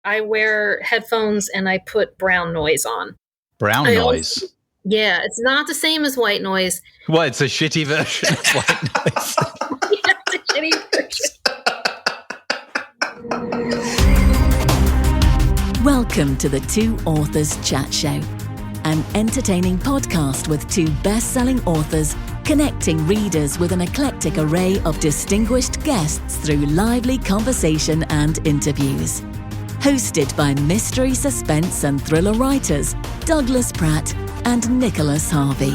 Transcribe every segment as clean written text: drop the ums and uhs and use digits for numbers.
I wear headphones and I put brown noise on. Brown noise? Yeah, it's not the same as white noise. Well, it's a shitty version of white noise. Yeah, it's a shitty version. Welcome to the Two Authors Chat Show, an entertaining podcast with two best-selling authors connecting readers with an eclectic array of distinguished guests through lively conversation and interviews. Hosted by mystery, suspense and thriller writers Douglas Pratt and Nicholas Harvey.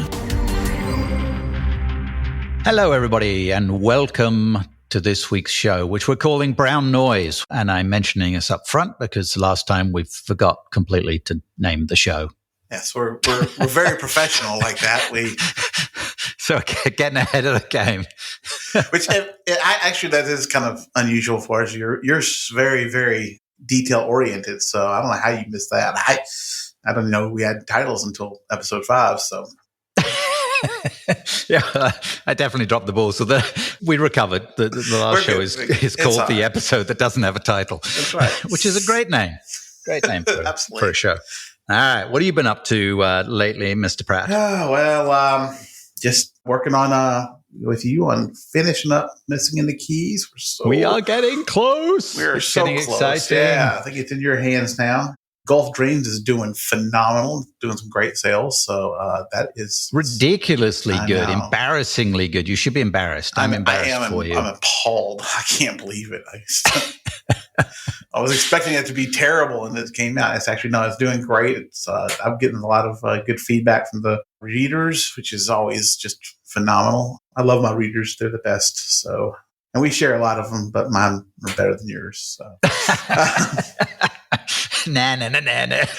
Hello, everybody, and welcome to this week's show, which we're calling Brown Noise. And I'm mentioning this up front because last time we forgot completely to name the show. Yes, we're very professional like that. So getting ahead of the game. Which actually that is kind of unusual for us. You're very, very detail oriented. So I don't know how you missed that. I don't know we had titles until episode 5. So yeah, I definitely dropped the ball. So we recovered. The last show is called The Episode That Doesn't Have a Title. That's right. Which is a great name. Great name for a show. All right. What have you been up to lately, Mr. Pratt? Oh, well, just working on with you on finishing up Missing in the Keys. We are getting close. We're so close. Exciting. Yeah, I think it's in your hands now. Gulf Dreams is doing phenomenal, doing some great sales. So that is ridiculously good, embarrassingly good. You should be embarrassed. I'm embarrassed for you. I'm appalled. I can't believe it. I was expecting it to be terrible, and it came out. It's actually it's doing great. It's I'm getting a lot of good feedback from the readers, which is always just phenomenal. I love my readers; they're the best. So, and we share a lot of them, but mine are better than yours. So. Nah.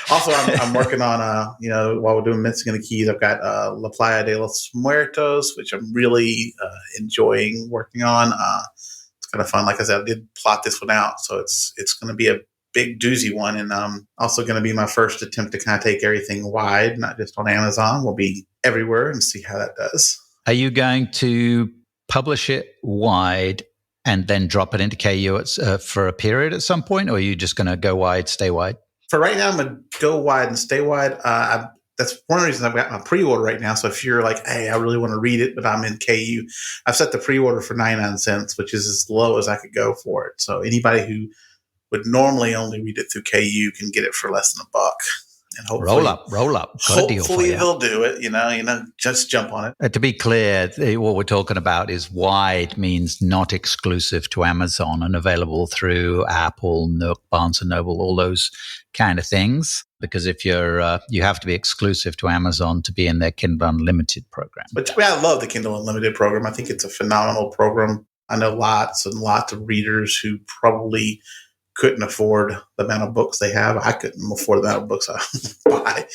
Also, I'm working on while we're doing Missing in the Keys, I've got La Playa de los Muertos, which I'm really enjoying working on. It's kind of fun. Like I said, I did plot this one out, so it's going to be a big doozy one, and also going to be my first attempt to kind of take everything wide, not just on Amazon. We'll be everywhere and see how that does. Are you going to publish it wide and then drop it into KU for a period at some point, or are you just going to go wide, stay wide? For right now, I'm going to go wide and stay wide. That's one of the reasons I've got my pre-order right now. So if you're like, hey, I really want to read it, but I'm in KU, I've set the pre-order for 99 cents, which is as low as I could go for it. So anybody who would normally only read it through KU can get it for less than $1. And hopefully, roll up. Got a deal for you. They'll do it. Just jump on it. To be clear, what we're talking about is wide means not exclusive to Amazon and available through Apple, Nook, Barnes & Noble, all those kind of things. Because if you're, you have to be exclusive to Amazon to be in their Kindle Unlimited program. But I love the Kindle Unlimited program. I think it's a phenomenal program. I know lots and lots of readers who probably couldn't afford the amount of books they have. I couldn't afford the amount of books I buy,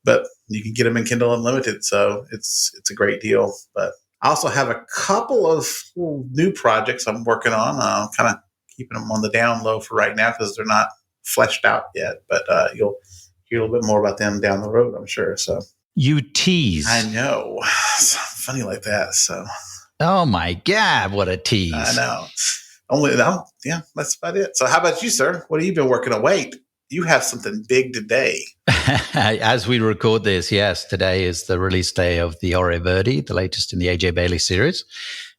but you can get them in Kindle Unlimited. So it's a great deal. But I also have a couple of new projects I'm working on. Kind of keeping them on the down low for right now because they're not fleshed out yet. But you'll hear a little bit more about them down the road, I'm sure. So you tease. I know. It's funny like that. So. Oh my God, what a tease. I know. That's about it. So how about you, sir? What have you been working on? Wait, you have something big today. As we record this, yes, today is the release day of the Ore Verde, the latest in the A.J. Bailey series.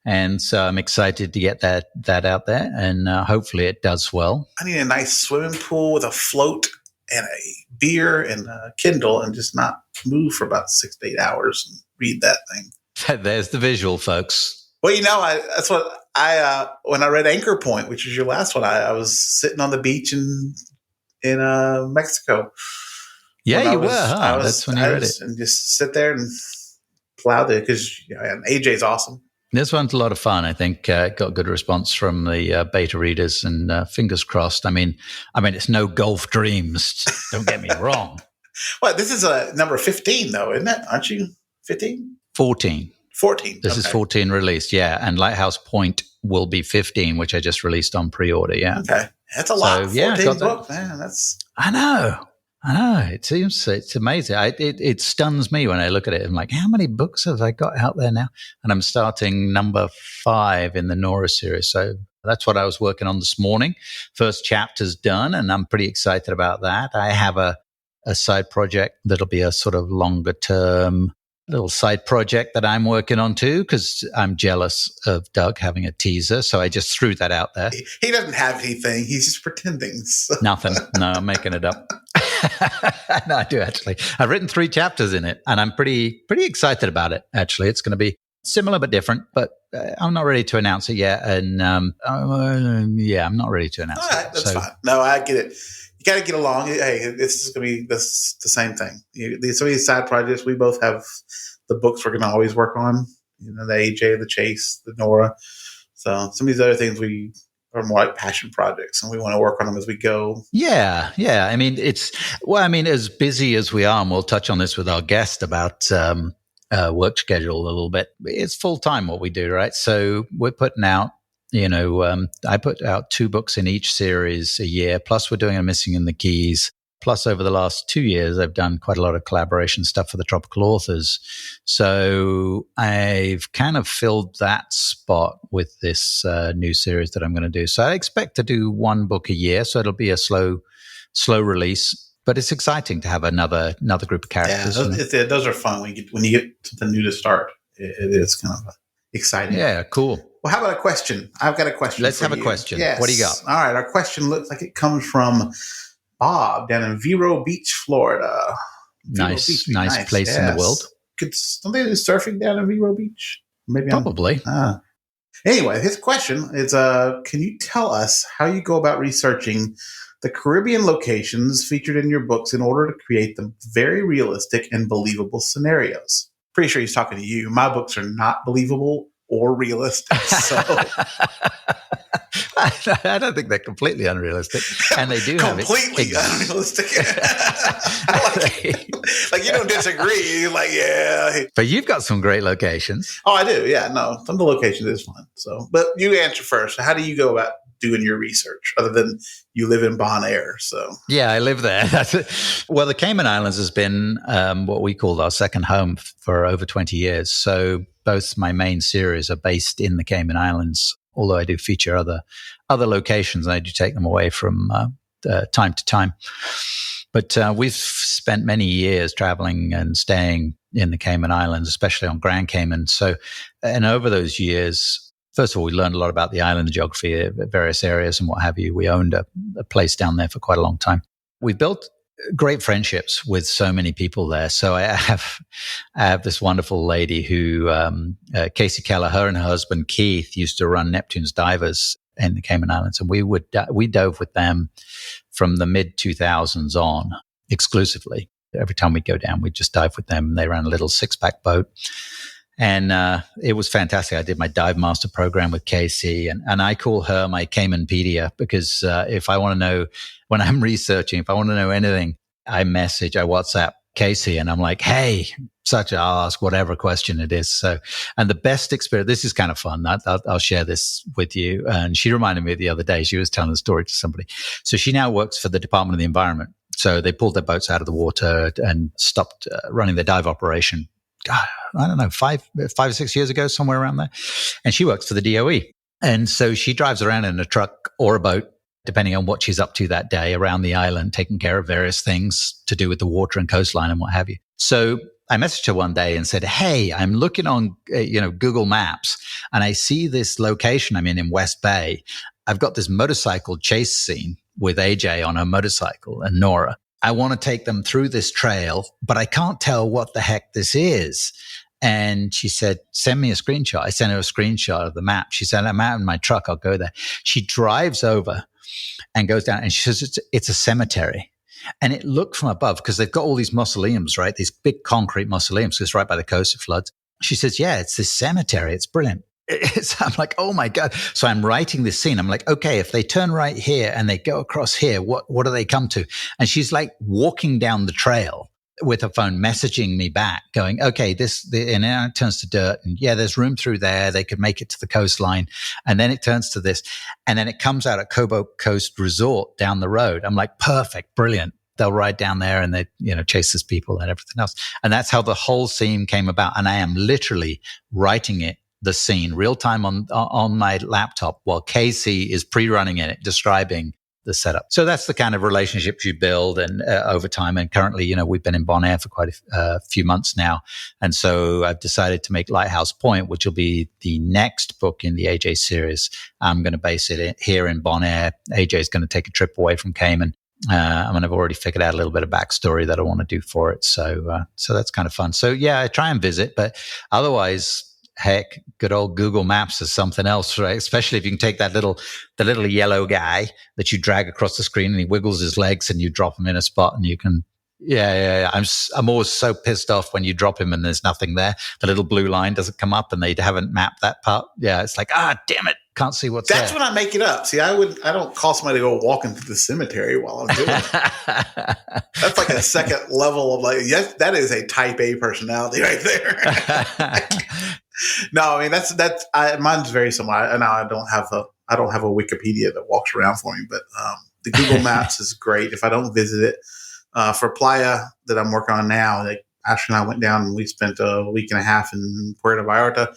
And so I'm excited to get that out there, and hopefully it does well. I need a nice swimming pool with a float and a beer and a Kindle and just not move for about 6 to 8 hours and read that thing. There's the visual, folks. Well, that's what when I read Anchor Point, which was your last one, I was sitting on the beach in Mexico. Yeah, you were. Huh? That's when you read it, and just sit there and plow there because AJ's awesome. This one's a lot of fun. I think got good response from the beta readers, and fingers crossed. I mean, it's no Gulf Dreams. Don't get me wrong. Well, this is number 15, though, isn't it? Aren't you 15? 14. 14. This is 14 released, yeah. And Lighthouse Point will be 15, which I just released on pre-order, yeah. Okay. That's a lot. 14 books, man. I know. It's amazing. It stuns me when I look at it. I'm like, how many books have I got out there now? And I'm starting number 5 in the Nora series. So That's what I was working on this morning. First chapter's done, and I'm pretty excited about that. I have a side project that'll be a sort of longer term little side project that I'm working on too, because I'm jealous of Doug having a teaser. So I just threw that out there. He doesn't have anything. He's just pretending. So. Nothing. No, I'm making it up. No, I do actually. I've written 3 chapters in it, and I'm pretty excited about it. Actually, it's going to be similar but different. But I'm not ready to announce it yet, and I'm not ready to announce it. All right, that's fine. No, I get it. You got to get along. Hey, this is going to be the same thing. Some of these side projects, we both have the books we're going to always work on. The AJ, the Chase, the Nora. So some of these other things we are more like passion projects, and we want to work on them as we go. Yeah. I mean, as busy as we are, and we'll touch on this with our guest about work schedule a little bit. It's full time what we do, right? So we're putting out, I put out 2 books in each series a year, plus we're doing a Missing in the Keys. Plus, over the last 2 years, I've done quite a lot of collaboration stuff for the Tropical Authors. So I've kind of filled that spot with this new series that I'm going to do. So I expect to do 1 book a year. So it'll be a slow release. But it's exciting to have another group of characters. Yeah, those are fun when you get something new to start. It is kind of exciting. Yeah, cool. Well, how about a question? I've got a question. Let's have a question. Yes. What do you got? All right, our question looks like it comes from Bob down in Vero Beach, Florida. Nice place in the world. Could somebody do surfing down in Vero Beach? Maybe probably. Anyway, his question is: can you tell us how you go about researching the Caribbean locations featured in your books in order to create the very realistic and believable scenarios? Pretty sure he's talking to you. My books are not believable or realistic. So. I don't think they're completely unrealistic, and they do have completely unrealistic. like you don't disagree. You're like, yeah. But you've got some great locations. Oh, I do. Yeah, no, some of the locations is fun. So, but you answer first. How do you go about doing your research, other than you live in Bonaire? So, yeah, I live there. Well, the Cayman Islands has been what we call our second home for over 20 years. So, both my main series are based in the Cayman Islands. Although I do feature other locations, and I do take them away from time to time. But we've spent many years traveling and staying in the Cayman Islands, especially on Grand Cayman. So, and over those years, first of all, we learned a lot about the island, the geography, various areas and what have you. We owned a place down there for quite a long time. We built great friendships with so many people there. So I have this wonderful lady who, Casey Keller, her and her husband Keith used to run Neptune's Divers in the Cayman Islands, and we dove with them from the mid 2000s on exclusively. Every time we'd go down, we'd just dive with them. They ran a little 6-pack boat. And it was fantastic. I did my dive master program with Casey, and I call her my Caymanpedia because if I want to know, when I'm researching, if I want to know anything, I WhatsApp Casey, and I'm like, hey, I'll ask whatever question it is. So, and the best experience, this is kind of fun. I'll share this with you. And she reminded me the other day, she was telling a story to somebody. So she now works for the Department of the Environment. So they pulled their boats out of the water and stopped running their dive operation. God, I don't know, 5 or 6 years ago, somewhere around there. And she works for the DOE. And so she drives around in a truck or a boat, depending on what she's up to that day, around the island, taking care of various things to do with the water and coastline and what have you. So I messaged her one day and said, hey, I'm looking on Google Maps, and I see this location I'm in West Bay. I've got this motorcycle chase scene with AJ on her motorcycle and Nora. I want to take them through this trail, but I can't tell what the heck this is. And she said, send me a screenshot. I sent her a screenshot of the map. She said, I'm out in my truck. I'll go there. She drives over and goes down, and she says, it's a cemetery. And it looked from above, because they've got all these mausoleums, right? These big concrete mausoleums, because right by the coast it floods. She says, yeah, it's this cemetery. It's brilliant. I'm like, oh my God. So I'm writing this scene. I'm like, okay, if they turn right here and they go across here, what do they come to? And she's like walking down the trail with her phone, messaging me back, going, okay, and now it turns to dirt. And yeah, there's room through there. They could make it to the coastline. And then it turns to this. And then it comes out at Cobo Coast Resort down the road. I'm like, perfect, brilliant. They'll ride down there and they, chase these people and everything else. And that's how the whole scene came about. And I am literally writing it the scene real time on my laptop while Casey is pre-running it, describing the setup. So that's the kind of relationships you build and over time. And currently, we've been in Bonaire for quite a few months now. And so I've decided to make Lighthouse Point, which will be the next book in the AJ series. I'm going to base it here in Bonaire. AJ is going to take a trip away from Cayman. And I've already figured out a little bit of backstory that I want to do for it. So that's kind of fun. So yeah, I try and visit, but otherwise, heck, good old Google Maps is something else, right? Especially if you can take the little yellow guy that you drag across the screen and he wiggles his legs and you drop him in a spot and you can. Yeah. I'm always so pissed off when you drop him and there's nothing there. The little blue line doesn't come up and they haven't mapped that part. Yeah, it's like, damn it. Can't see what's That's there. when I make it up. See, I don't call somebody to go walking through the cemetery while I'm doing it. That's like a second level of yes, that is a type A personality right there. No, I mean mine's very similar. Now I don't have a Wikipedia that walks around for me, but the Google Maps is great. If I don't visit it, for Playa that I'm working on now, Ashley and I went down and we spent a week and a half in Puerto Vallarta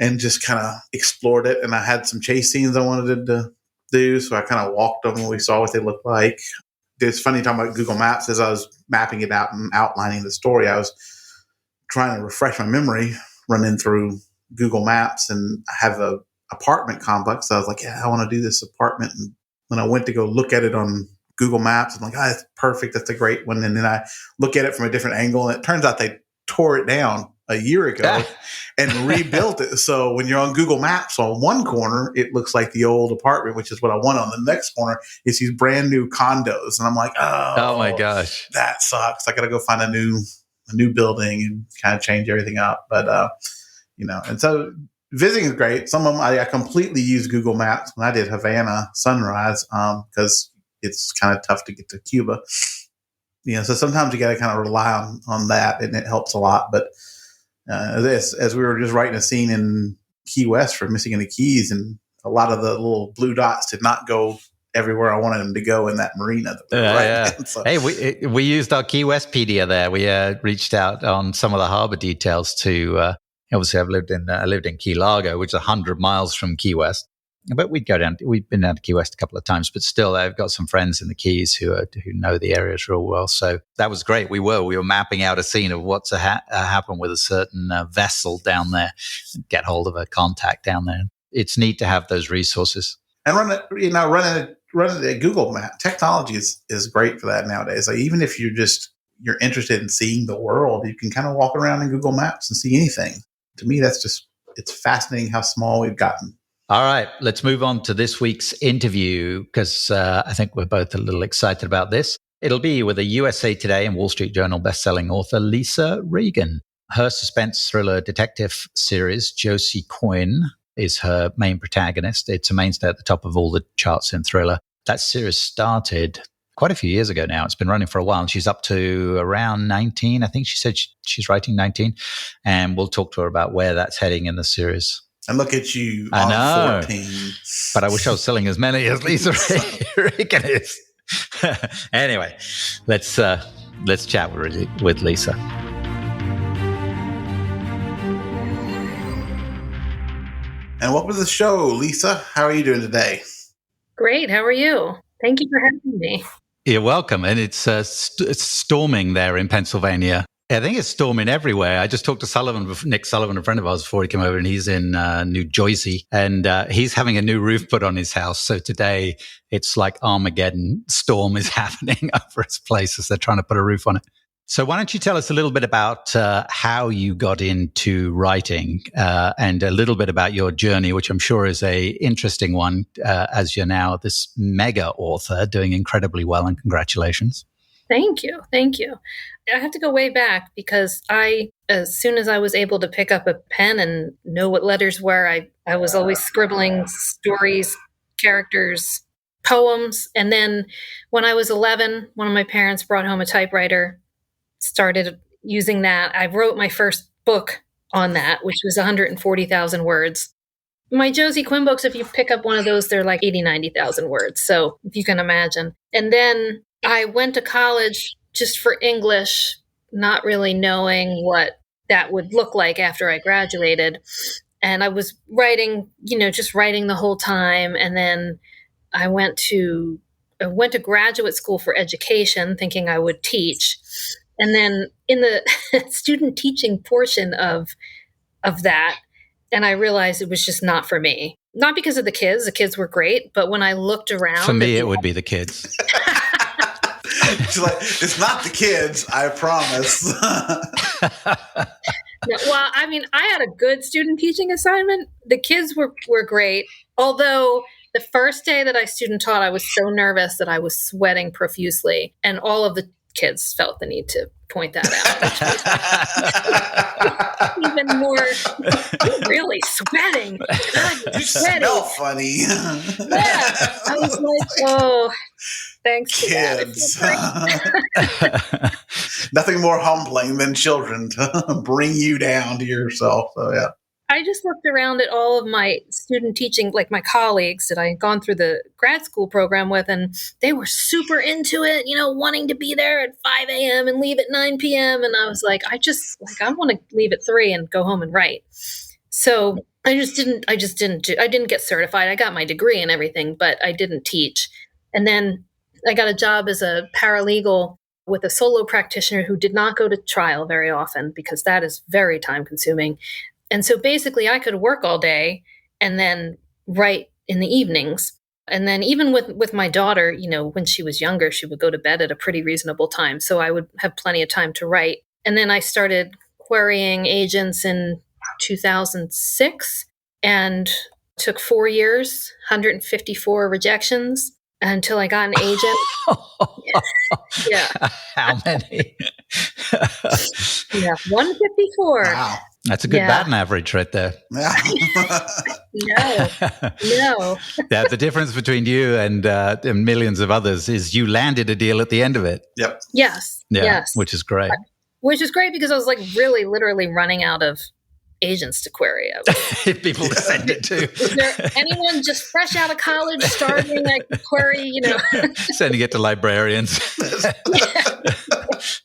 and just kind of explored it. And I had some chase scenes I wanted to do, so I kind of walked them and we saw what they looked like. It's funny talking about Google Maps. As I was mapping it out and outlining the story, I was trying to refresh my memory, running through Google Maps, and I have a apartment complex. So I was like, yeah, I want to do this apartment. And when I went to go look at it on Google Maps, I'm like, that's perfect. That's a great one. And then I look at it from a different angle, and it turns out they tore it down a year ago and rebuilt it. So when you're on Google Maps on one corner, it looks like the old apartment, which is what I want. On the next corner is these brand new condos. And I'm like, oh my gosh, that sucks. I got to go find a new building and kind of change everything up. But, and so visiting is great. Some of them, I completely use Google Maps when I did Havana Sunrise, because it's kind of tough to get to Cuba. So sometimes you got to kind of rely on that, and it helps a lot. But as we were just writing a scene in Key West for Missing in the Keys, and a lot of the little blue dots did not go everywhere I wanted them to go in that marina. So, hey, we used our Key Westpedia there. We reached out on some of the harbor details to. Obviously, I lived in Key Largo, which is 100 miles from Key West. But we'd go down. We've been down to Key West a couple of times, but still, I've got some friends in the Keys who know the areas real well. So that was great. We were mapping out a scene of what's happen with a certain vessel down there, get hold of a contact down there. It's neat to have those resources. And running a Google Map technology is great for that nowadays. Like, even if you're interested in seeing the world, you can kind of walk around in Google Maps and see anything. To me, it's fascinating how small we've gotten. All right, let's move on to this week's interview, because I think we're both a little excited about this. It'll be with a USA Today and Wall Street Journal bestselling author, Lisa Regan. Her suspense thriller detective series, Josie Quinn, is her main protagonist. It's a mainstay at the top of all the charts in thriller. That series started quite a few years ago now. It's been running for a while, and she's up to around 19. I think she said she's writing 19, and we'll talk to her about where that's heading in the series. And look at you on 14. But I wish I was selling as many as Lisa Regan is. Anyway, let's chat with Lisa. And welcome to the show, Lisa. How are you doing today? Great. How are you? Thank you for having me. You're welcome. And it's storming there in Pennsylvania. I think it's storming everywhere. I just talked to Nick Sullivan, a friend of ours, before he came over, and he's in New Jersey, and he's having a new roof put on his house. So today it's like Armageddon storm is happening over his place as they're trying to put a roof on it. So why don't you tell us a little bit about how you got into writing and a little bit about your journey, which I'm sure is a interesting one, as you're now this mega author doing incredibly well, and congratulations. Thank you. I have to go way back, because as soon as I was able to pick up a pen and know what letters were, I was always scribbling stories, characters, poems. And then when I was 11, one of my parents brought home a typewriter, started using that. I wrote my first book on that, which was 140,000 words. My Josie Quinn books, if you pick up one of those, they're like 80, 90,000 words. So if you can imagine. And then I went to college just for English, not really knowing what that would look like after I graduated. And I was writing, just writing the whole time. And then I went to graduate school for education, thinking I would teach. And then in the student teaching portion of that, and I realized it was just not for me. Not because of the kids. The kids were great, but when I looked around, for me, it would be the kids. She's like, it's not the kids, I promise. No, well, I mean, I had a good student teaching assignment. The kids were great. Although the first day that I student taught, I was so nervous that I was sweating profusely. And all of the kids felt the need to point that out. Even more, you're really sweating. God, you're sweating. Smell funny. Yeah. I was like, oh, thanks. Kids. Nothing more humbling than children to bring you down to yourself. So, yeah. I just looked around at all of my student teaching, like my colleagues that I had gone through the grad school program with, and they were super into it, wanting to be there at 5 a.m. and leave at 9 p.m. And I was like, I want to leave at 3 and go home and write. So I didn't get certified. I got my degree and everything, but I didn't teach. And then I got a job as a paralegal with a solo practitioner who did not go to trial very often because that is very time consuming. And so basically I could work all day and then write in the evenings. And then even with my daughter, when she was younger, she would go to bed at a pretty reasonable time. So I would have plenty of time to write. And then I started querying agents in 2006 and took 4 years, 154 rejections until I got an agent. Yeah. How many? Yeah, 154. Wow. That's a good batting average right there. Yeah. No. Yeah, the difference between you and millions of others is you landed a deal at the end of it. Yep. Yes. Yeah, yes. which is great. Which is great because I was like really literally running out of agents to query. People to send it to. Is there anyone just fresh out of college starting a query, Sending it to librarians.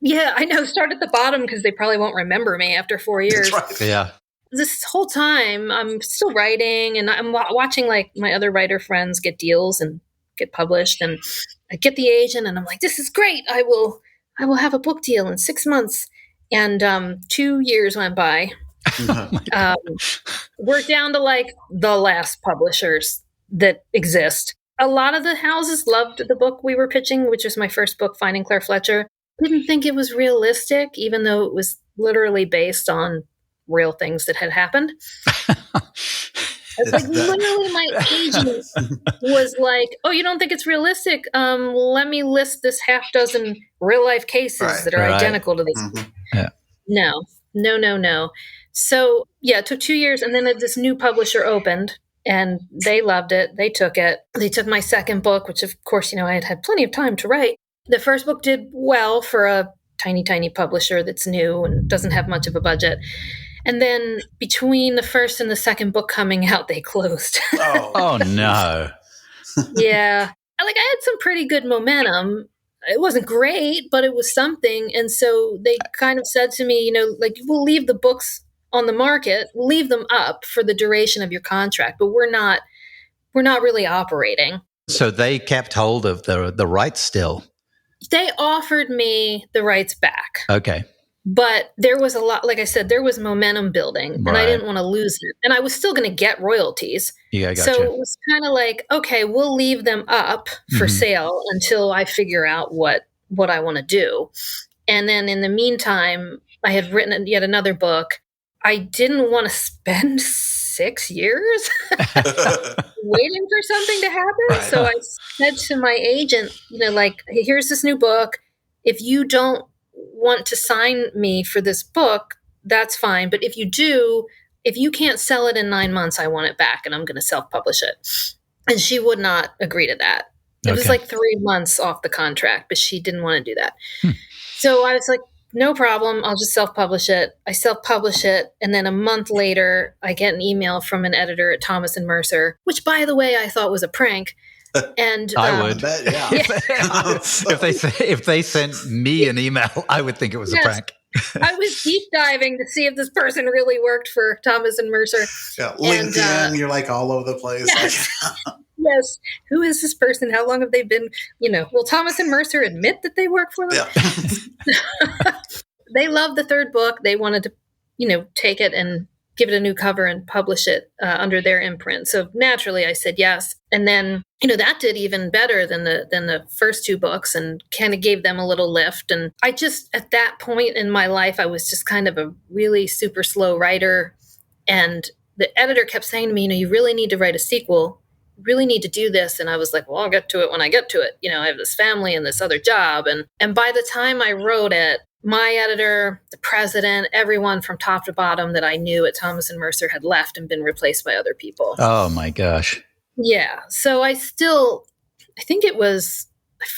Yeah, I know. Start at the bottom because they probably won't remember me after 4 years. That's right. Yeah. This whole time I'm still writing and I'm watching like my other writer friends get deals and get published, and I get the agent and I'm like, this is great. I will have a book deal in 6 months. And 2 years went by. We're down to like the last publishers that exist. A lot of the houses loved the book we were pitching, which was my first book, Finding Claire Fletcher. Didn't think it was realistic, even though it was literally based on real things that had happened. It's like literally my agent was like, oh, you don't think it's realistic? Let me list this half dozen real life cases that are identical to this. Mm-hmm. Yeah. No. So yeah, it took 2 years, and then this new publisher opened and they loved it. They took it. They took my second book, which of course, I had plenty of time to write. The first book did well for a tiny, tiny publisher that's new and doesn't have much of a budget. And then between the first and the second book coming out, they closed. Oh no. Yeah. I had some pretty good momentum. It wasn't great, but it was something. And so they kind of said to me, we'll leave the books on the market, we'll leave them up for the duration of your contract, but we're not really operating. So they kept hold of the rights still. They offered me the rights back. Okay. But there was a lot, like I said, there was momentum building, and I didn't want to lose it. And I was still going to get royalties. Yeah, gotcha. So it was kind of like, okay, we'll leave them up for sale until I figure out what I want to do. And then in the meantime, I had written yet another book. I didn't want to spend 6 years waiting for something to happen. Right. So I said to my agent, hey, here's this new book. If you don't want to sign me for this book, that's fine. But if you do, if you can't sell it in 9 months, I want it back and I'm going to self-publish it. And she would not agree to that. It was like 3 months off the contract, but she didn't want to do that. So I was like, no problem. I'll just self-publish it. I self-publish it. And then a month later, I get an email from an editor at Thomas and Mercer, which, by the way, I thought was a prank. And I would. Bet, yeah. If they sent me an email, I would think it was a prank. I was deep diving to see if this person really worked for Thomas and Mercer. Yeah, LinkedIn, you're like all over the place. Yes. Yes. Who is this person? How long have they been, will Thomas and Mercer admit that they work for them? Yeah. They loved the third book. They wanted to, take it and give it a new cover and publish it under their imprint. So naturally I said yes. And then, that did even better than the first two books and kind of gave them a little lift. And I just, at that point in my life, I was just kind of a really super slow writer. And the editor kept saying to me, you really need to write a sequel. You really need to do this. And I was like, well, I'll get to it when I get to it. I have this family and this other job. And by the time I wrote it, my editor, the president, everyone from top to bottom that I knew at Thomas and Mercer had left and been replaced by other people. Oh my gosh. Yeah. So I think it was,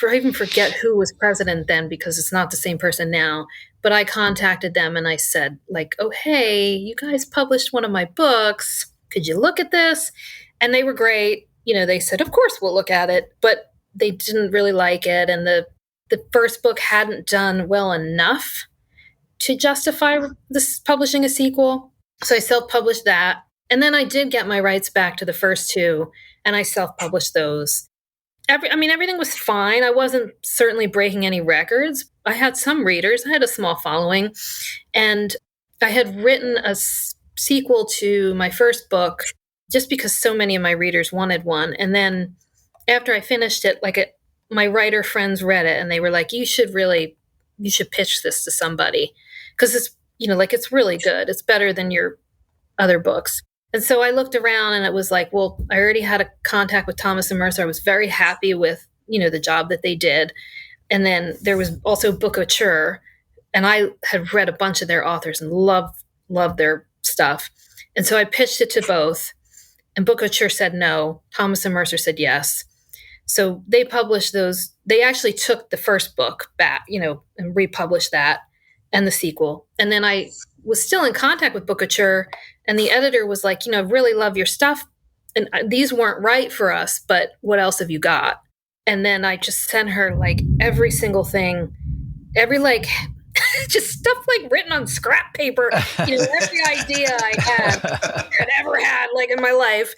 I even forget who was president then because it's not the same person now, but I contacted them and I said oh, hey, you guys published one of my books. Could you look at this? And they were great. They said, of course we'll look at it, but they didn't really like it. And the first book hadn't done well enough to justify this publishing a sequel. So I self-published that. And then I did get my rights back to the first two, and I self-published those. Everything was fine. I wasn't certainly breaking any records. I had some readers. I had a small following. And I had written a sequel to my first book just because so many of my readers wanted one. And then after I finished it, my writer friends read it and they were like, you should pitch this to somebody because it's, it's really good. It's better than your other books. And so I looked around and it was like, well, I already had a contact with Thomas and Mercer. I was very happy with, the job that they did. And then there was also Book Auteur, and I had read a bunch of their authors and loved their stuff. And so I pitched it to both, and Book Auteur said no. Thomas and Mercer said yes. So they published those. They actually took the first book back, and republished that and the sequel. And then I was still in contact with Book Auteur, and the editor was like, really love your stuff. And these weren't right for us, but what else have you got? And then I just sent her every single thing, just stuff written on scrap paper, every idea I had ever had in my life.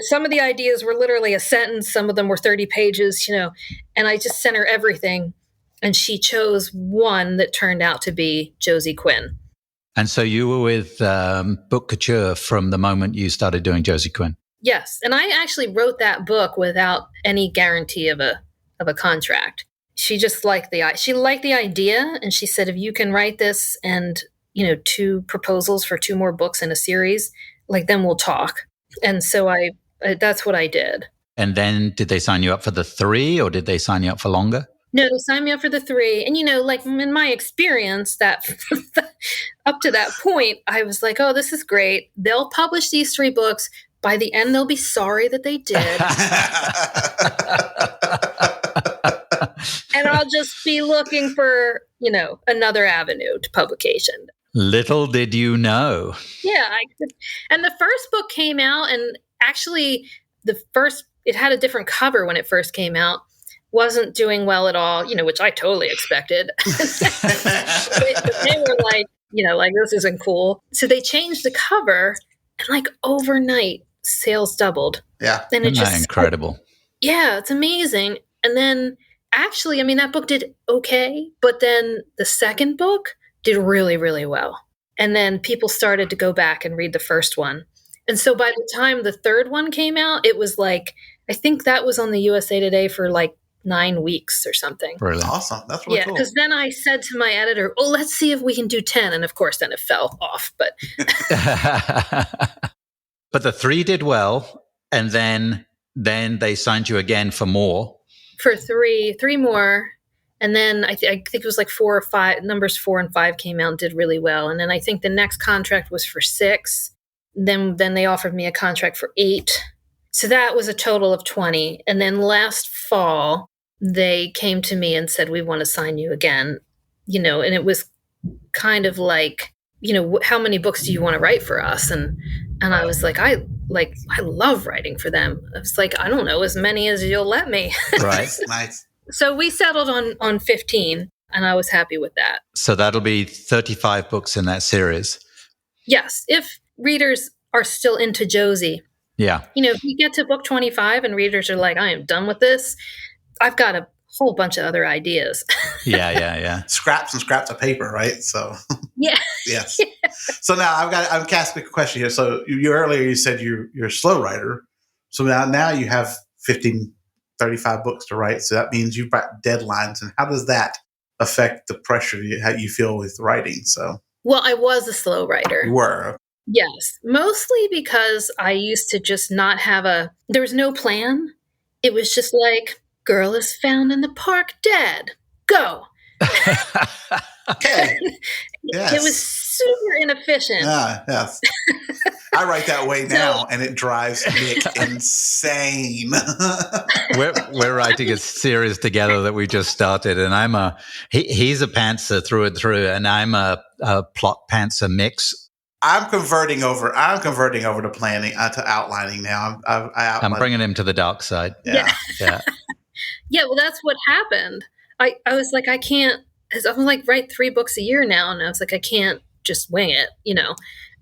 Some of the ideas were literally a sentence. Some of them were 30 pages, and I just sent her everything. And she chose one that turned out to be Josie Quinn. And so you were with Book Couture from the moment you started doing Josie Quinn? Yes. And I actually wrote that book without any guarantee of a contract. She just liked the idea. And she said, if you can write this and, 2 proposals for 2 more books in a series, then we'll talk. And so that's what I did. And then did they sign you up for the 3 or did they sign you up for longer? No, they signed me up for the 3. And, in my experience, that up to that point, I was like, oh, this is great. They'll publish these 3 books. By the end, they'll be sorry that they did. And I'll just be looking for, another avenue to publication. Little did you know. Yeah. And the first book came out, and actually it had a different cover when it first came out. Wasn't doing well at all, which I totally expected. They were like, this isn't cool. So they changed the cover, and overnight sales doubled. Yeah. Then it Isn't that incredible? Yeah, it's amazing. And then actually, that book did okay, but then the second book did really, really well. And then people started to go back and read the first one. And so by the time the third one came out, it was I think that was on the USA Today for 9 weeks or something. Really? Awesome. That's really cool. Because then I said to my editor, well, let's see if we can do 10. And of course, then it fell off. But But the 3 did well. And then they signed you again for more. For 3 more. And then I think it was 4 or 5. Numbers 4 and 5 came out and did really well. And then I think the next contract was for 6. Then they offered me a contract for 8. So that was a total of 20. And then last fall, they came to me and said, we want to sign you again. And it was kind of how many books do you want to write for us? And I was I love writing for them. I was I don't know, as many as you'll let me. Right. Nice. So we settled on 15. And I was happy with that. So that'll be 35 books in that series. Yes, if readers are still into Josie. Yeah. If you get to book 25 and readers are like, I am done with this, I've got a whole bunch of other ideas. Yeah. Scraps and scraps of paper, right? So yeah. Yes. So now I'm casting a question here. So you earlier you said you're a slow writer. So now you have 15, 35 books to write. So that means you've got deadlines. And how does that affect the pressure how you feel with writing? So well, I was a slow writer. You were. Yes, mostly because I used to just not have there was no plan. It was just like, girl is found in the park dead. Go. Okay. Yes. It was super inefficient. Yes. I write that way now, and it drives Nick insane. We're writing a series together that we just started, and he's a pantser through and through, and I'm a plot pantser mix. I'm converting over to planning, to outlining now. I'm bringing him to the dark side. Yeah. Yeah. Well, that's what happened. I was like, I can't. I'm like, write 3 books a year now, and I was like, I can't just wing it,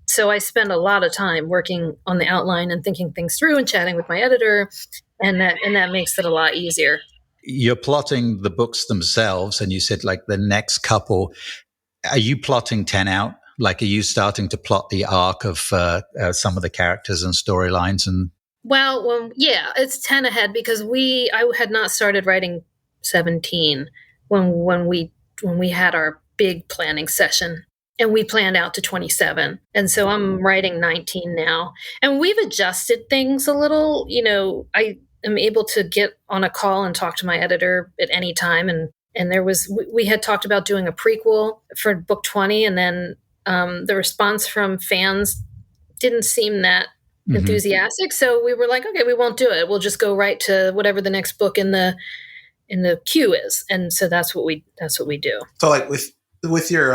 So I spend a lot of time working on the outline and thinking things through and chatting with my editor, and that makes it a lot easier. You're plotting the books themselves, and you said like the next couple. Are you plotting 10 out? Like, are you starting to plot the arc of some of the characters and storylines? And well, yeah, it's 10 ahead because I had not started writing 17 when we had our big planning session, and we planned out to 27. And so I'm writing 19 now, and we've adjusted things a little. I am able to get on a call and talk to my editor at any time, and we had talked about doing a prequel for book 20, and then the response from fans didn't seem that enthusiastic. So we were like, okay, we won't do it. We'll just go right to whatever the next book in the queue is. And so that's what we do. So like with your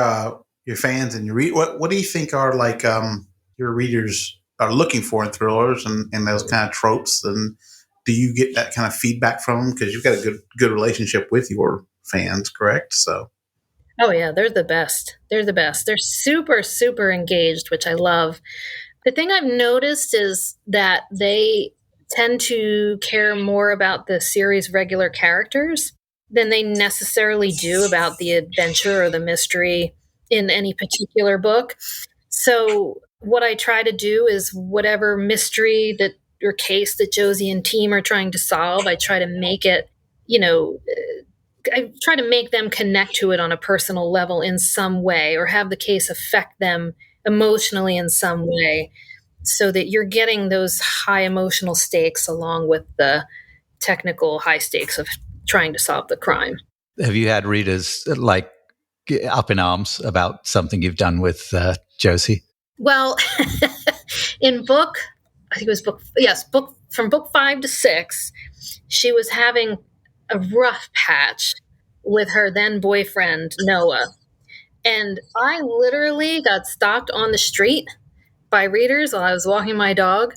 fans and your what do you think are like your readers are looking for in thrillers and those kind of tropes? And do you get that kind of feedback from them? Because you've got a good relationship with your fans, correct? So. Oh yeah, they're the best. They're super, super engaged, which I love. The thing I've noticed is that they tend to care more about the series' regular characters than they necessarily do about the adventure or the mystery in any particular book. So what I try to do is whatever mystery or case that Josie and team are trying to solve, I try to make it, I try to make them connect to it on a personal level in some way, or have the case affect them emotionally in some way, so that you're getting those high emotional stakes along with the technical high stakes of trying to solve the crime. Have you had readers like up in arms about something you've done with Josie? Well, in book, I think it was book from book 5 to 6, she was having a rough patch with her then boyfriend, Noah. And I literally got stopped on the street by readers while I was walking my dog.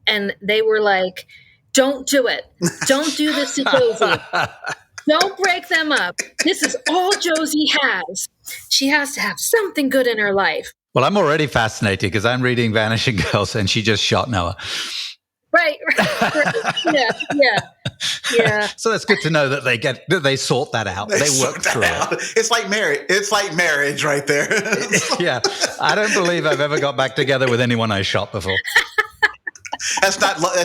And they were like, don't do it. Don't do this to Josie. Don't break them up. This is all Josie has. She has to have something good in her life. Well, I'm already fascinated because I'm reading Vanishing Girls and she just shot Noah. Right. Yeah. So that's good to know that they sort that out. They work through it. It's like marriage. It's like marriage right there. Yeah. I don't believe I've ever got back together with anyone I shot before. That's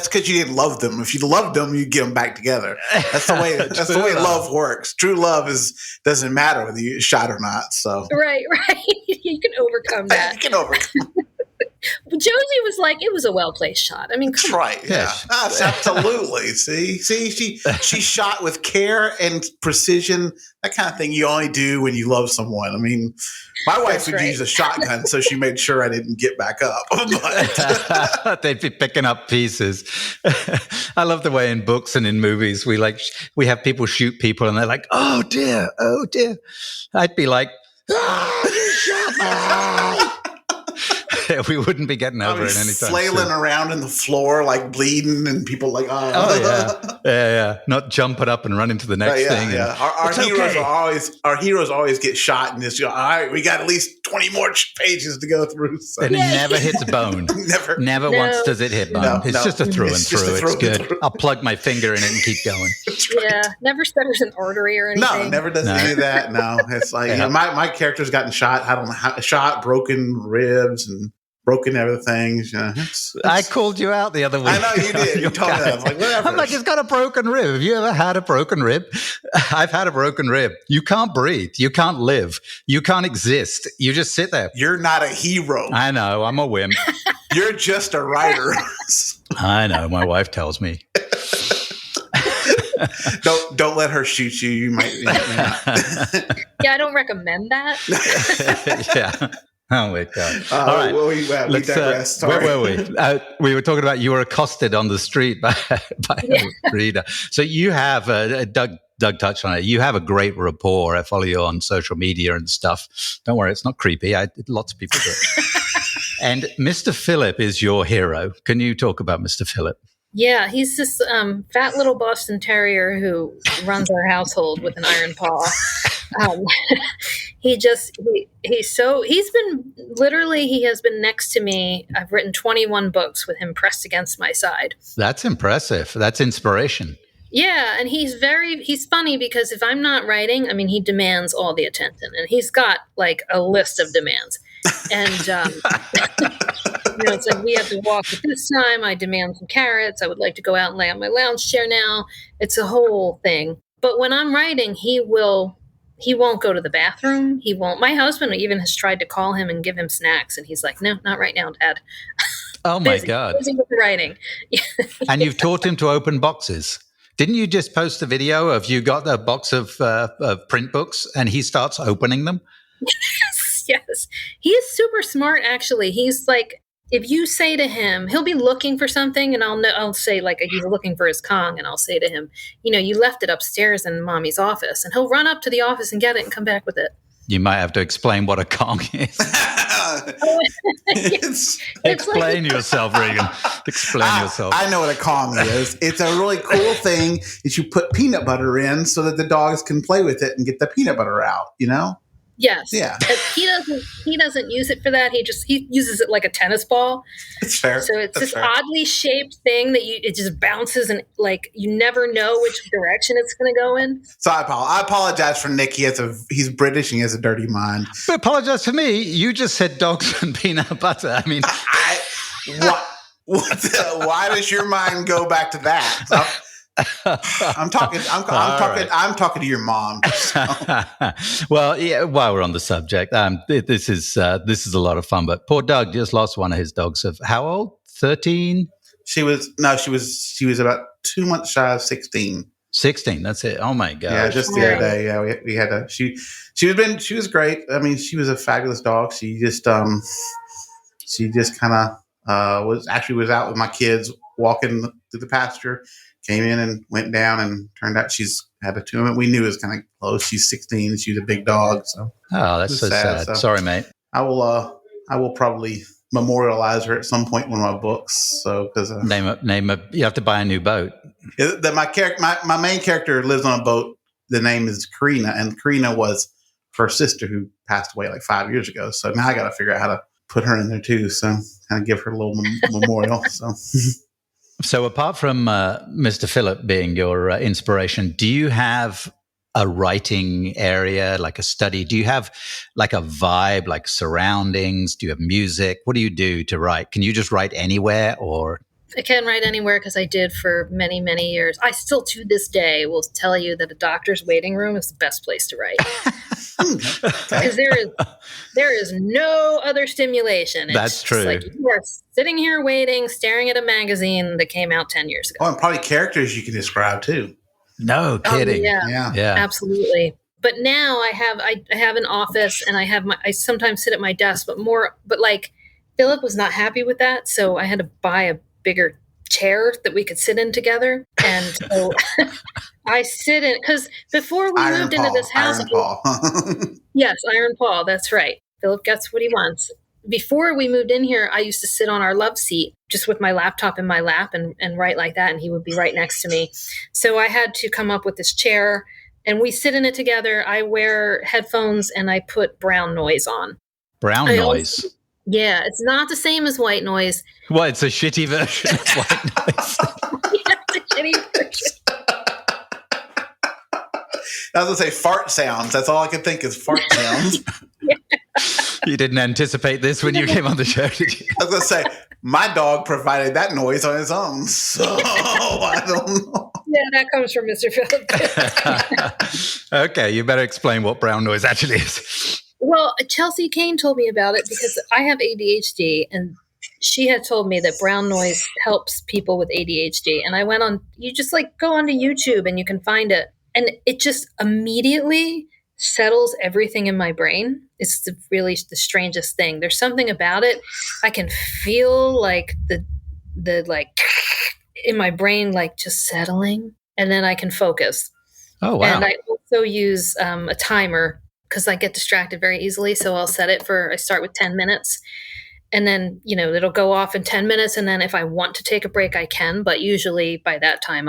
because you didn't love them. If you loved them, you get them back together. That's the way. That's the way love works. True love doesn't matter whether you shot or not. So right. You can overcome that. You can overcome. Josie was like, it was a well-placed shot. I mean, that's right. Yeah, absolutely. See, she shot with care and precision. That kind of thing you only do when you love someone. I mean, my wife would use a shotgun, so she made sure I didn't get back up. But they'd be picking up pieces. I love the way in books and in movies we have people shoot people, and they're like, oh dear. I'd be like, you shot me. we wouldn't be getting over it anytime flailing soon. around in the floor, like bleeding, and people like, Oh yeah, not jumping up and running to the next thing. Yeah. Our heroes always get shot, and just all right, we got at least 20 more pages to go through. So. And it never hits bone. Never once does it hit bone. It's just a through and through. It's good. I'll plug my finger in it and keep going. Yeah, never severs an artery or anything. No, never does any of that. No, it's like my character's gotten shot. I don't know how broken ribs and broken everything. I called you out the other week. I know you did. You told me that. I was like, whatever. I'm like, it's got a broken rib. Have you ever had a broken rib? I've had a broken rib. You can't breathe. You can't live. You can't exist. You just sit there. You're not a hero. I know. I'm a wimp. You're just a writer. I know. My wife tells me. Don't let her shoot you. You might. Yeah, I don't recommend that. Yeah. Oh my God! All right, we digress. Where were we? We were talking about you were accosted on the street by a reader. So you have Doug touched on it. You have a great rapport. I follow you on social media and stuff. Don't worry, it's not creepy. Lots of people do it. And Mr. Phillip is your hero. Can you talk about Mr. Phillip? Yeah, he's this fat little Boston Terrier who runs our household with an iron paw. He has been next to me. I've written 21 books with him pressed against my side. That's impressive. That's inspiration. Yeah, and he's funny because if I'm not writing, I mean, he demands all the attention, and he's got like a list of demands. And it's like, we have to walk at this time. I demand some carrots. I would like to go out and lay on my lounge chair now. It's a whole thing. But when I'm writing, he won't go to the bathroom. He won't. My husband even has tried to call him and give him snacks, and he's like, no, not right now, Dad. Oh my God. Busy with the writing. And you've taught him to open boxes. Didn't you just post a video of you got a box of print books and he starts opening them? Yes. He is super smart, actually. He's like, if you say to him, he'll be looking for something, and I'll say, like, he's looking for his Kong, and I'll say to him, you left it upstairs in Mommy's office, and he'll run up to the office and get it and come back with it. You might have to explain what a Kong is. Explain like, yourself, Regan. Explain yourself. I know what a Kong is. It's a really cool thing that you put peanut butter in so that the dogs can play with it and get the peanut butter out, Yes. Yeah. He doesn't use it for that. He uses it like a tennis ball. It's fair. So it's this oddly shaped thing that it just bounces and like you never know which direction it's going to go in. So I apologize for Nick. He's British and he has a dirty mind. But apologize for me. You just said dogs and peanut butter. I mean, why does your mind go back to that? I'm talking to your mom. So. Well, yeah. While we're on the subject, this is a lot of fun. But poor Doug just lost one of his dogs. Of how old? 13. She was about 2 months shy of 16. 16. That's it. Oh my God. Yeah, just the other day. Yeah, we had a. She was great. I mean, she was a fabulous dog. She just kind of was out with my kids walking through the pasture. Came in and went down, and turned out she's had a tumor. We knew it was kind of close. She's 16. She's a big dog. So that's so sad. So sorry, mate. I will probably memorialize her at some point in one of my books. So because name a you have to buy a new boat. My main character lives on a boat. The name is Karina, and Karina was her sister who passed away like 5 years ago. So now I got to figure out how to put her in there too. So kind of give her a little memorial. So apart from Mr. Phillip being your inspiration, do you have a writing area, like a study? Do you have like a vibe, like surroundings? Do you have music? What do you do to write? Can you just write anywhere or? I can write anywhere because I did for many, many years. I still to this day will tell you that a doctor's waiting room is the best place to write. Because there is no other stimulation. That's true. Like you are sitting here waiting, staring at a magazine that came out 10 years ago. Oh, and probably characters you can describe too. No kidding. Yeah, absolutely. But now I have an office, and I sometimes sit at my desk, but like Philip was not happy with that, so I had to buy a bigger chair that we could sit in together. And so I sit in, because before we moved into this house. Iron Paul. Yes, Iron Paul. That's right. Philip gets what he wants. before we moved in here, I used to sit on our love seat just with my laptop in my lap and write like that. And he would be right next to me. So I had to come up with this chair and we sit in it together. I wear headphones and I put brown noise on. Brown noise? Yeah, it's not the same as white noise. Well, it's a shitty version of white noise. Yeah, it's a shitty version. I was going to say fart sounds. That's all I could think is fart sounds. Yeah. You didn't anticipate this when you came on the show, did you? I was going to say, my dog provided that noise on his own. So I don't know. Yeah, that comes from Mr. Phillips. Okay, you better explain what brown noise actually is. Well, Chelsea Kane told me about it because I have ADHD, and she had told me that brown noise helps people with ADHD. And I went on, you just like go onto YouTube and you can find it. And it just immediately settles everything in my brain. It's really the strangest thing. There's something about it. I can feel like the like in my brain, like just settling, and then I can focus. Oh, wow. And I also use a timer because I get distracted very easily. So I'll set it I start with 10 minutes. And then, it'll go off in 10 minutes. And then if I want to take a break, I can. But usually by that time,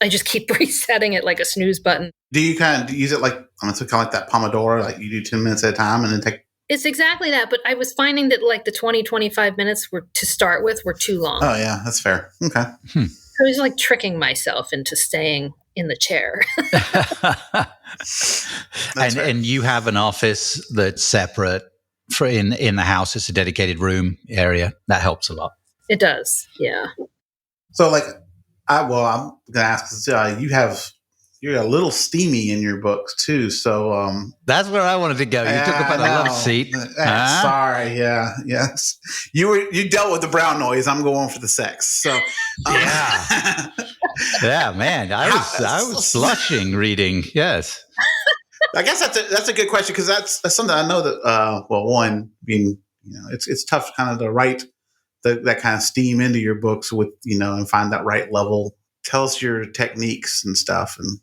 I just keep resetting it like a snooze button. Do you kind of use it like, it's kind of like that Pomodoro, like you do 10 minutes at a time and then take? It's exactly that. But I was finding that like the 20, 25 minutes were to start with were too long. Oh, yeah, that's fair. Okay. I was like tricking myself into staying in the chair. And you have an office that's separate in the house. It's a dedicated room area. That helps a lot. It does. Yeah. So like, I'm going to ask, you're a little steamy in your books too. So that's where I wanted to go. You took up a love seat. Sorry. Yeah. Yes. You dealt with the brown noise. I'm going for the sex. So yeah. Yeah, man. I was blushing reading. Yes. I guess that's a good question because that's something I know that one being it's tough kind of to write that kind of steam into your books with and find that right level. Tell us your techniques and stuff. And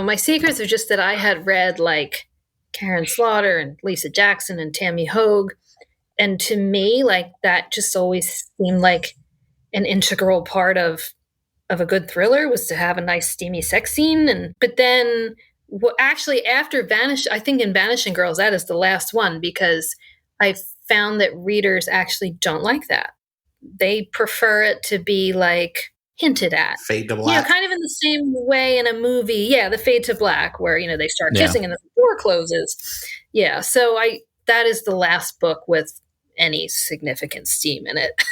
my secrets are just that I had read like Karen Slaughter and Lisa Jackson and Tammy Hogue, and to me like that just always seemed like an integral part of a good thriller was to have a nice steamy sex scene. But then actually after I think in Vanishing Girls, that is the last one because I found that readers actually don't like that. They prefer it to be like hinted at. Fade to black. Kind of in the same way in a movie. Yeah, the fade to black where, they start kissing and the door closes. Yeah, so that is the last book with any significant steam in it.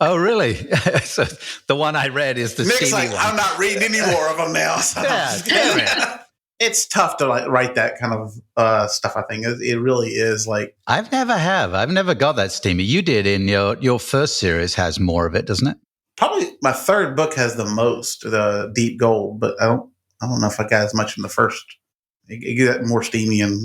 Oh, really? So the one I read is the Nick's steamy like, one. I'm not reading any more of them now. So Yeah. It's tough to like write that kind of stuff. I think it really is like. I've never got that steamy. You did in your first series has more of it, doesn't it? Probably my third book has the most, the Deep Gold, but I don't know if I got as much in the first. It get more steamy and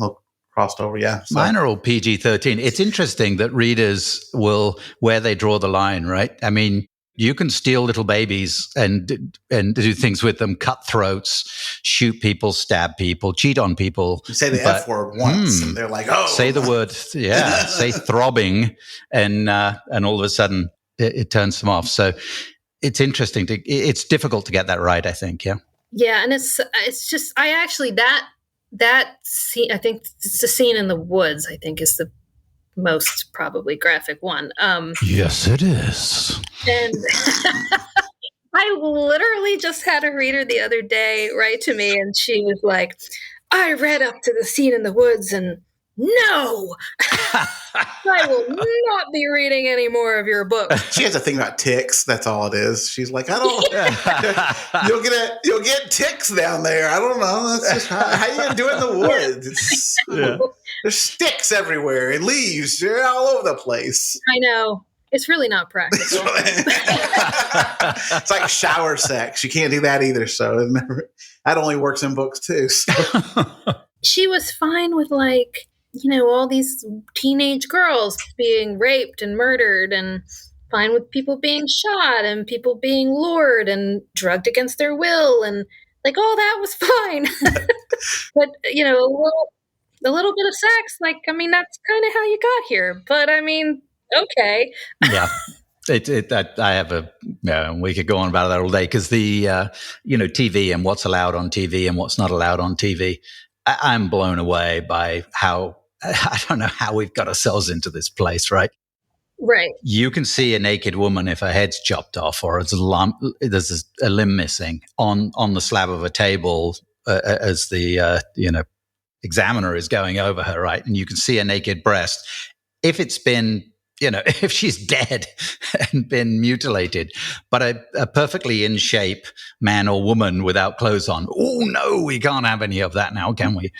crossed over. Yeah. So. Mine are all PG-13. It's interesting that readers where they draw the line, right? I mean, you can steal little babies and do things with them, cut throats, shoot people, stab people, cheat on people. You say the F word once and they're like, oh. Say the word, say throbbing, and all of a sudden it turns them off. So it's interesting. It's difficult to get that right, I think, yeah. Yeah, and it's just, I actually, that scene, I think it's the scene in the woods, I think is the most probably graphic one. Yes, it is. And I literally just had a reader the other day write to me, and she was like, I read up to the scene in the woods, and no, I will not be reading any more of your book. She has a thing about ticks. That's all it is. She's like, I don't. You'll get ticks down there. I don't know. That's just how you gonna do it in the woods. There's sticks everywhere and leaves. They're all over the place. I know. It's really not practical. It's like shower sex. You can't do that either. So that only works in books too. So. She was fine with like, all these teenage girls being raped and murdered, and fine with people being shot and people being lured and drugged against their will. And like, all that was fine. But, a little bit of sex, like, I mean, that's kind of how you got here. But I mean, Okay. Yeah. I have we could go on about that all day because the, TV and what's allowed on TV and what's not allowed on TV. I'm blown away by how, I don't know how we've got ourselves into this place, right? Right. You can see a naked woman if her head's chopped off or there's a limb missing on the slab of a table as the, examiner is going over her, right? And you can see a naked breast. If it's been, if she's dead and been mutilated, but a perfectly in shape man or woman without clothes on, oh no, we can't have any of that now, can we?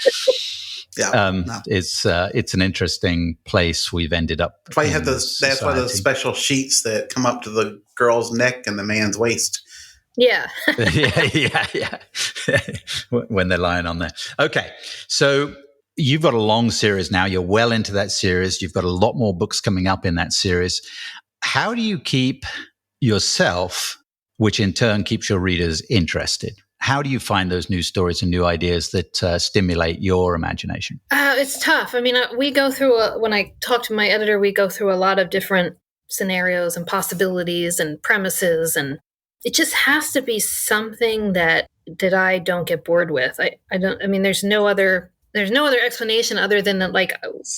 No. It's an interesting place we've ended up. That's why you have those. That's why those special sheets that come up to the girl's neck and the man's waist. Yeah. yeah. When they're lying on there. Okay, so you've got a long series now. You're well into that series. You've got a lot more books coming up in that series. How do you keep yourself, which in turn keeps your readers interested? How do you find those new stories and new ideas that stimulate your imagination? It's tough. I mean, we go through, when I talk to my editor, we go through a lot of different scenarios and possibilities and premises, and it just has to be something that I don't get bored with. There's no other explanation other than that, like,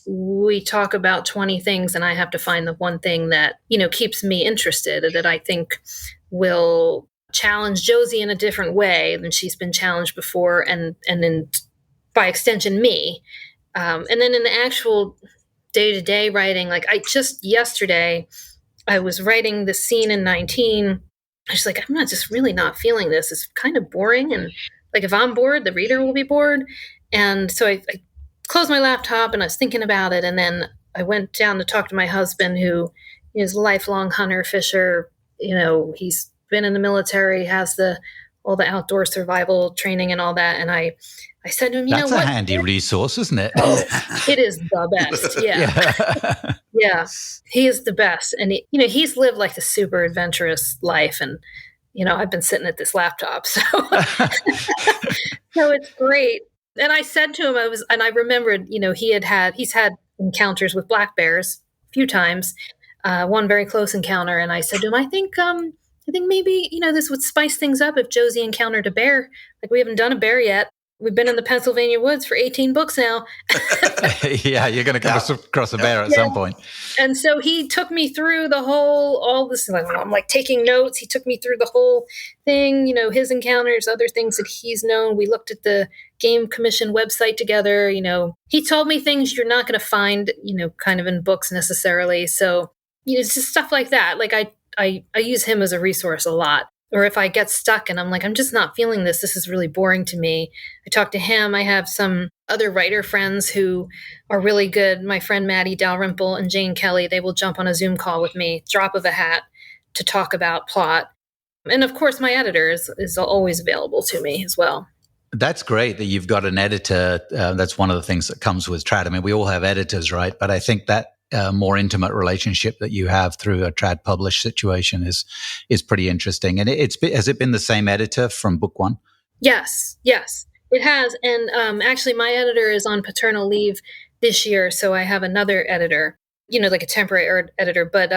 we talk about 20 things and I have to find the one thing that, keeps me interested, that I think will challenge Josie in a different way than she's been challenged before, and then by extension me. And then in the actual day-to-day writing, like yesterday, I was writing the scene in 19. I was like, I'm not just really not feeling this. It's kind of boring. And like, if I'm bored, the reader will be bored. And so I closed my laptop and I was thinking about it. And then I went down to talk to my husband, who is a lifelong hunter, fisher. He's been in the military, has all the outdoor survival training and all that. And I said to him, That's a handy resource, isn't it? Oh, it is the best. Yeah. Yeah. He is the best. And he's lived like the super adventurous life. And, I've been sitting at this laptop. So, so it's great. And I said to him, I remembered, he's had encounters with black bears a few times, one very close encounter. And I said to him, I think maybe, this would spice things up if Josie encountered a bear. Like, we haven't done a bear yet. We've been in the Pennsylvania woods for 18 books now. Yeah, you're going to come across a bear at some point. And so he took me through all this. I'm like taking notes. He took me through the whole thing, his encounters, other things that he's known. We looked at the Game Commission website together. He told me things you're not going to find, kind of in books necessarily. So, it's just stuff like that. Like, I use him as a resource a lot. Or if I get stuck and I'm like, I'm just not feeling this. This is really boring to me. I talk to him. I have some other writer friends who are really good. My friend Maddie Dalrymple and Jane Kelly, they will jump on a Zoom call with me, drop of a hat, to talk about plot. And of course, my editor is always available to me as well. That's great that you've got an editor. That's one of the things that comes with Trad. I mean, we all have editors, right? But I think that more intimate relationship that you have through a trad published situation is pretty interesting. And has it been the same editor from book one? Yes, it has. And actually, my editor is on paternal leave this year, so I have another editor, like a temporary editor. But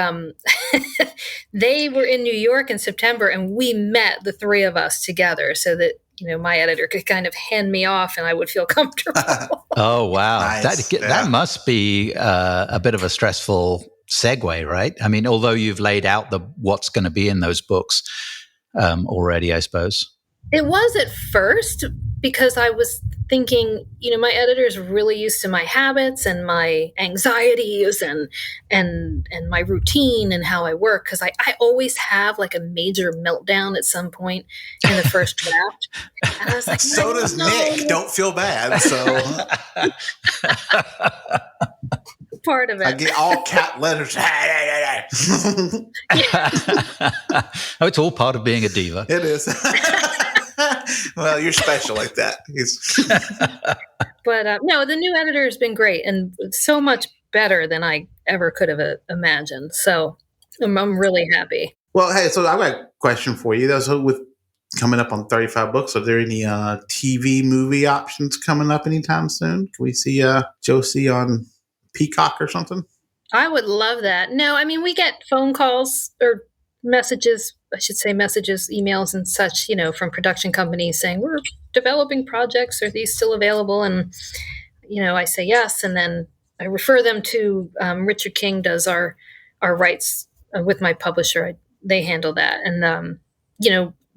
they were in New York in September, and we met, the three of us, together, so that my editor could kind of hand me off and I would feel comfortable. Oh, wow. Nice. That must be a bit of a stressful segue, right? I mean, although you've laid out what's going to be in those books already, I suppose. It was at first, because I was thinking, my editor is really used to my habits and my anxieties and my routine and how I work, because I always have like a major meltdown at some point in the first draft. And I was like, so does Nick. Don't feel bad. So part of it. I get all cap letters. Oh, it's all part of being a diva. It is. Well, you're special like that. But no, the new editor has been great and so much better than I ever could have imagined. So I'm really happy. Well, hey, so I've got a question for you. So with coming up on 35 books, are there any TV movie options coming up anytime soon? Can we see Josie on Peacock or something? I would love that. No, I mean, we get phone calls or messages, I should say messages, emails and such, from production companies saying, we're developing projects. Are these still available? And, I say yes. And then I refer them to Richard King does our rights with my publisher. They handle that. And,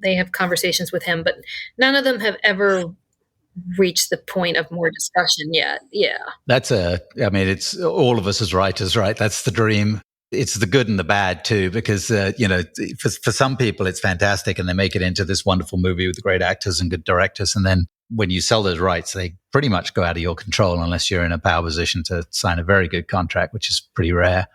they have conversations with him, but none of them have ever reached the point of more discussion yet. Yeah. It's all of us as writers, right? That's the dream. It's the good and the bad too, because, for some people it's fantastic and they make it into this wonderful movie with great actors and good directors. And then when you sell those rights, they pretty much go out of your control unless you're in a power position to sign a very good contract, which is pretty rare.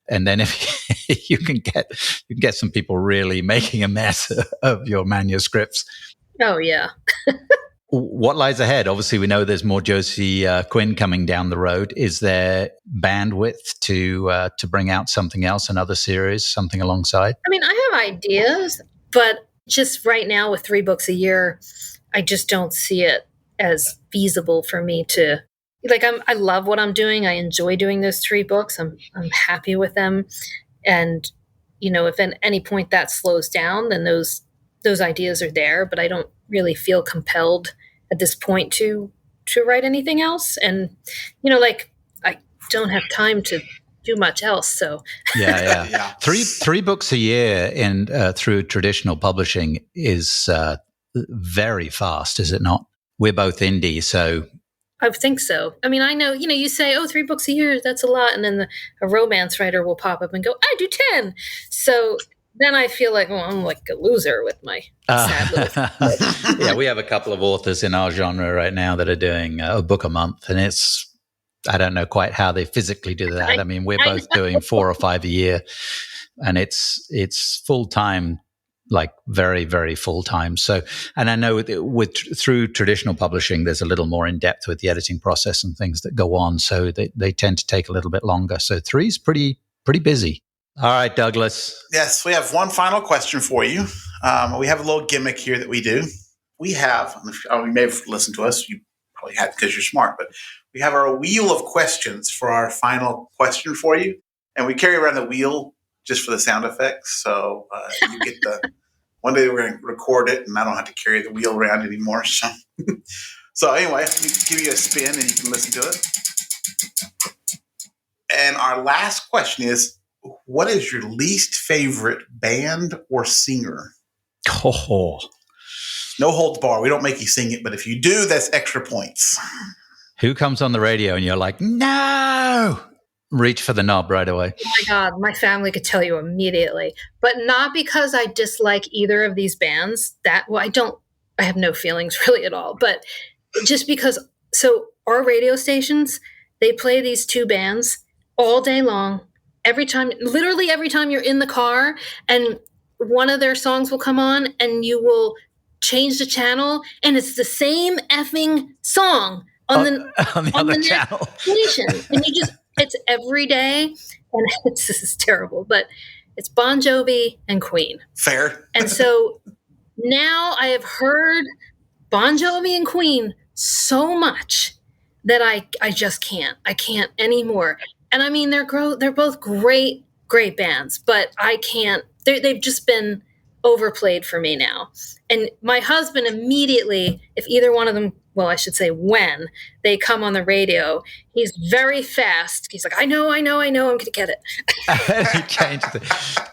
And then if you can get some people really making a mess of your manuscripts. Oh, yeah. What lies ahead? Obviously, we know there's more Josie Quinn coming down the road. Is there bandwidth to bring out something else, another series, something alongside? I mean, I have ideas, but just right now with 3 books a year, I just don't see it as feasible for me to I love what I'm doing. I enjoy doing those 3 books. I'm happy with them. And, if at any point that slows down, then those ideas are there, but I don't really feel compelled at this point to write anything else. And, I don't have time to do much else. So yeah. Yeah. Three books a year in through traditional publishing is very fast, is it not? We're both indie, so I think so. I mean, I know, you say, 3 books a year, that's a lot. And then a romance writer will pop up and go, I do 10. So then I feel like, I'm like a loser with my sad little Yeah, we have a couple of authors in our genre right now that are doing a book a month. And I don't know quite how they physically do that. I mean, we're both doing 4 or 5 a year. And it's full-time, like very, very full-time. So, and I know through traditional publishing, there's a little more in depth with the editing process and things that go on. So they tend to take a little bit longer. So 3 is pretty busy. All right, Douglas. Yes, we have one final question for you. We have a little gimmick here that we do. We have, you may have listened to us. You probably had because you're smart, but we have our wheel of questions for our final question for you. And we carry around the wheel just for the sound effects. So you get one day we're going to record it and I don't have to carry the wheel around anymore. So anyway, let me give you a spin and you can listen to it. And our last question is, what is your least favorite band or singer? Oh. No holds bar. We don't make you sing it, but if you do, that's extra points. Who comes on the radio and you're like, no, reach for the knob right away? Oh my God, my family could tell you immediately, but not because I dislike either of these bands. I have no feelings really at all, but just because, so our radio stations, they play these 2 bands all day long. Literally every time you're in the car and one of their songs will come on and you will change the channel and it's the same effing song on the other channel station. And it's every day. And this is terrible, but it's Bon Jovi and Queen. Fair. And so now I have heard Bon Jovi and Queen so much that I just can't. I can't anymore. And I mean, they're both great bands, but I can't. They've just been overplayed for me now. And my husband immediately, if either one of them, well, I should say when they come on the radio, he's very fast. He's like, I know, I'm going to get it. He changed it.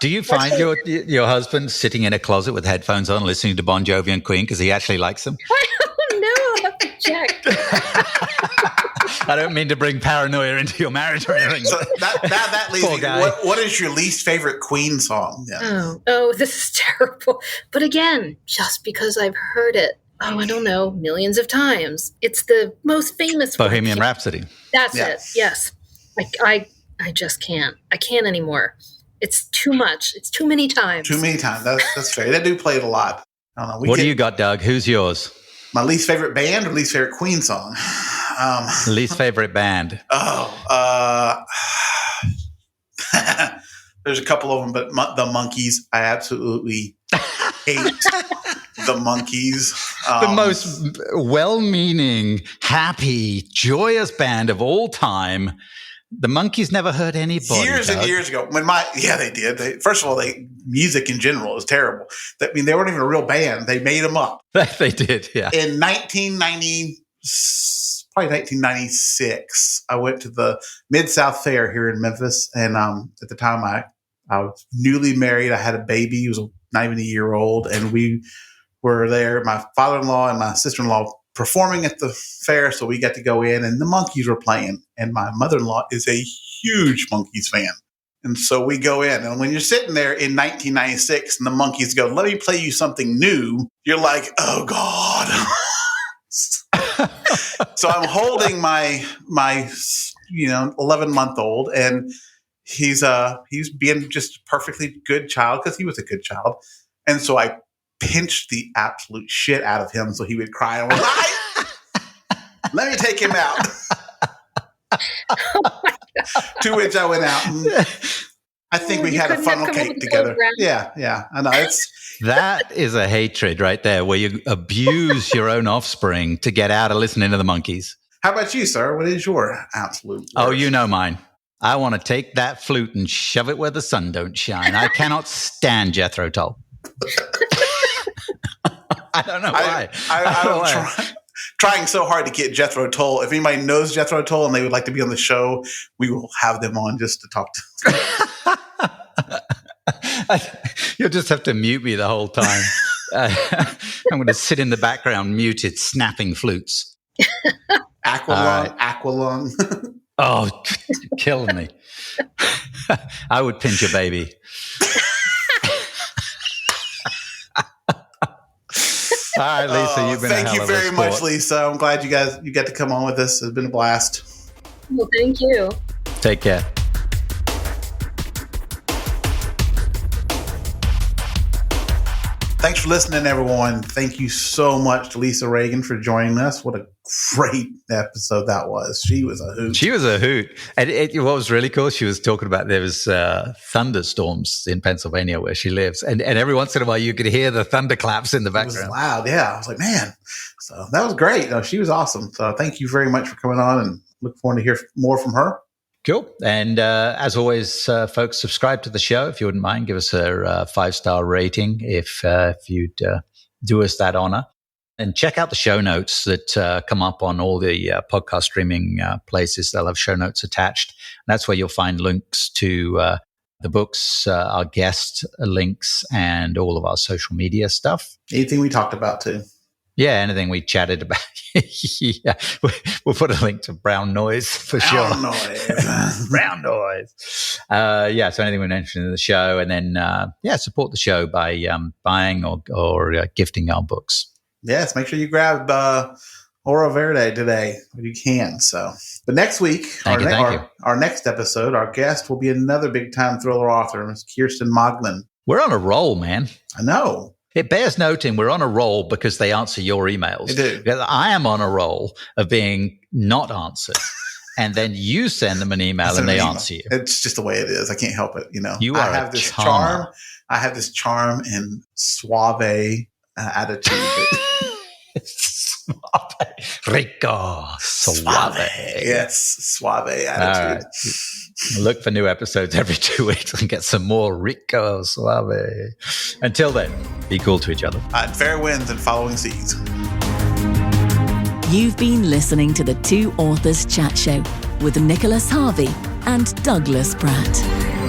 Do you find your husband sitting in a closet with headphones on, listening to Bon Jovi and Queen because he actually likes them? I don't know. I'll have to check. I don't mean to bring paranoia into your marriage or anything. So that leads me. What is your least favorite Queen song? Yeah. Oh, this is terrible. But again, just because I've heard it, I don't know, millions of times. It's the most famous Bohemian Rhapsody. That's it. Yes. I just can't. I can't anymore. It's too much. It's too many times. Too many times. That's fair. They do play it a lot. I don't know. What do you got, Doug? Who's yours? My least favorite band or least favorite Queen song? Least favorite band. There's a couple of them, but the Monkees. I absolutely hate the Monkees. The most well-meaning, happy, joyous band of all time. The Monkees never hurt anybody. Years and years ago, they did. First of all, music in general is terrible. I mean, they weren't even a real band. They made them up. They did, yeah. In 1996, I went to the Mid-South Fair here in Memphis, and at the time I was newly married. I had a baby. He was not even a year old, and we were there. My father-in-law and my sister-in-law performing at the fair, so we got to go in, and the Monkees were playing, and my mother-in-law is a huge Monkees fan. And so we go in, and when you're sitting there in 1996 and the Monkees go, let me play you something new, you're like, oh God. So I'm holding my 11-month-old, and he's being just a perfectly good child because he was a good child. And so I pinched the absolute shit out of him so he would cry. And I was like, let me take him out. To which I went out, and I think we had a funnel cake together. Yeah. I know that is a hatred right there, where you abuse your own offspring to get out of listening to the Monkees. How about you, sir? What is your absolute worst? Oh, you know mine. I want to take that flute and shove it where the sun don't shine. I cannot stand Jethro Tull. I don't know why. I'm trying so hard to get Jethro Tull. If anybody knows Jethro Tull and they would like to be on the show, we will have them on just to talk to. You'll just have to mute me the whole time. I'm going to sit in the background, muted, snapping flutes. Aqualung. Oh, killing me. I would pinch a baby. All right, Lisa, you've been a hell of a sport. Thank you very much, Lisa. I'm glad you got to come on with us. It's been a blast. Well, thank you. Take care. Thanks for listening, everyone. Thank you so much to Lisa Regan for joining us. What a great episode that was. She was a hoot. And what was really cool, she was talking about there was thunderstorms in Pennsylvania where she lives. And every once in a while you could hear the thunderclaps in the background. It was loud, yeah. I was like, man. So that was great. No, she was awesome. So thank you very much for coming on, and look forward to hear more from her. Cool. And as always, folks, subscribe to the show if you wouldn't mind. Give us a 5-star rating if you'd do us that honor. And check out the show notes that come up on all the podcast streaming places. They'll have show notes attached. And that's where you'll find links to the books, our guest links, and all of our social media stuff. Anything we talked about, too. Yeah, anything we chatted about. Yeah, we'll put a link to Brown Noise for sure. Brown Noise. Yeah, so anything we mentioned in the show. And then, support the show by buying or gifting our books. Yes, make sure you grab Oro Verde today when you can. So, but next week, our next episode, our guest will be another big-time thriller author, Ms. Kirsten Moglin. We're on a roll, man. I know. It bears noting we're on a roll because they answer your emails. They do. Because I am on a roll of being not answered. And then you send them an email and they answer you. It's just the way it is. I can't help it. I have this charm. I have this charm and suave attitude. Suave. Rico. Suave. Yes, suave attitude. Right. Look for new episodes every 2 weeks and get some more Rico Suave. Until then, be cool to each other. Fair winds and following seas. You've been listening to the Two Authors Chat Show with Nicholas Harvey and Douglas Pratt.